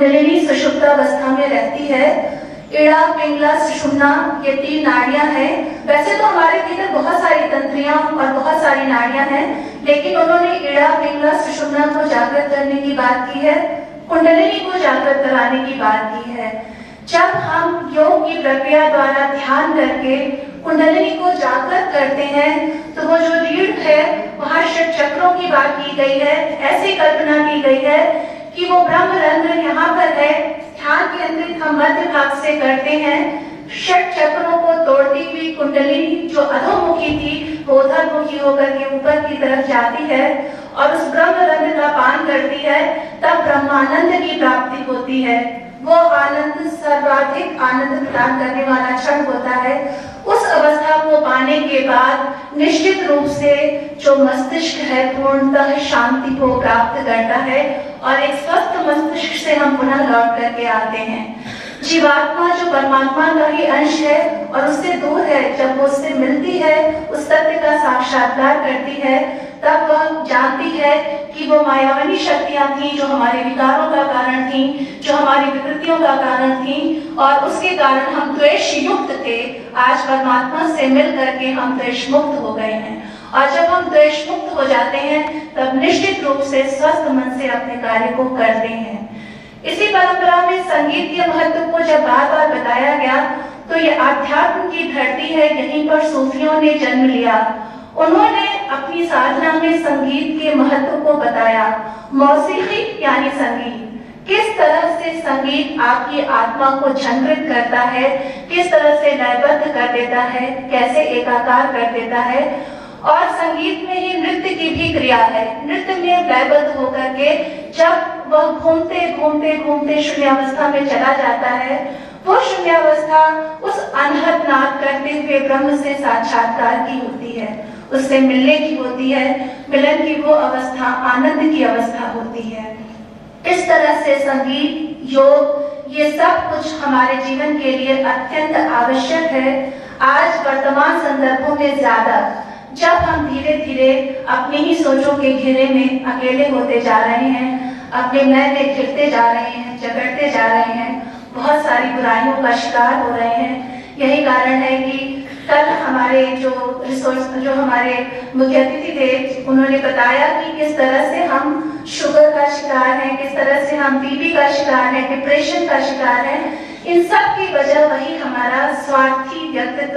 कुंडलिनी सुषुप्तावस्था में रहती है। इड़ा, पिंगला, सुषुम्ना ये 3 नाड़ियां हैं। वैसे तो हमारे भीतर बहुत सारी तंत्रियां और बहुत सारी नाड़ियां हैं, लेकिन उन्होंने इड़ा, पिंगला, सुषुम्ना को जागृत करने की बात की है, कुंडलिनी को जागृत कराने की बात की है। जब हम योग की प्रक्रिया द्वारा ध्यान करके कुंडलिनी को जागृत करते हैं तो वो जो रीढ़ है वहां षट चक्रों की बात की गई है। ऐसी कल्पना की गई है कि वो ब्रह्मरंध्र यहाँ पर है। ध्यान केंद्रित हम मध्य भाग से करते हैं। षट चक्रों को तोड़ती हुई कुंडलिनी जो अधोमुखी थी वो ऊर्ध्वमुखी होकर के ऊपर की तरफ जाती है और उस ब्रह्मरंध्र का पान करती है। तब ब्रह्मानंद की प्राप्ति होती है। वो आनंद सर्वाधिक आनंद प्रदान करने वाला क्षण होता है। उस अवस्था को पाने के बाद निश्चित रूप से जो मस्तिष्क है पूर्णतः शांति को प्राप्त करता है और एक स्वस्थ मस्तिष्क से हम पुनः लौट करके आते हैं। जीवात्मा जो परमात्मा का ही अंश है और उससे दूर है, जब वो उससे मिलती है, उस सत्य का साक्षात्कार करती है, तब वह जानती है कि वो मायावानी शक्तियां थी जो हमारे विकारों का कारण थी, जो हमारी विकृतियों का कारण थी और उसके कारण हम द्वेष युक्त थे। आज परमात्मा से मिल करके हम द्वेष मुक्त हो गए हैं और जब हम द्वेष मुक्त हो जाते हैं तब निश्चित रूप से स्वस्थ मन से अपने कार्य को करते हैं। इसी परंपरा में संगीत के महत्व को जब बार बार बताया गया तो ये अध्यात्म की धरती है, यहीं पर सूफियों ने जन्म लिया। उन्होंने अपनी साधना में संगीत के महत्व को बताया। मौसीकी यानी संगीत, किस तरह से संगीत आपकी आत्मा को झंकृत करता है, किस तरह से लयबद्ध कर देता है, कैसे एकाकार कर देता है। और संगीत में ही नृत्य की भी क्रिया है। नृत्य में लयबद्ध होकर के जब वह घूमते घूमते घूमते शून्यावस्था में चला जाता है, वो शून्यावस्था उस अनहद नाद करते हुए ब्रह्म से साक्षात्कार की होती है, उससे मिलने की होती है। मिलन की वो अवस्था आनंद की अवस्था होती है। इस तरह से संगीत, योग, ये सब कुछ हमारे जीवन के लिए अत्यंत आवश्यक है। आज वर्तमान संदर्भों में ज्यादा जब हम धीरे धीरे अपनी ही सोचों के घेरे में अकेले होते जा रहे हैं, अपने मैं में घिरते जा रहे हैं, जकड़ते जा रहे हैं, बहुत सारी बुराइयों का शिकार हो रहे हैं। यही कारण है कि कल हमारे जो हमारे मुख्य अतिथि थे, उन्होंने बताया कि किस तरह से हम शुगर का शिकार हैं, किस तरह से हम बीपी का शिकार हैं, डिप्रेशन का शिकार हैं। इन सब की वजह वही हमारा स्वार्थी व्यक्तित्व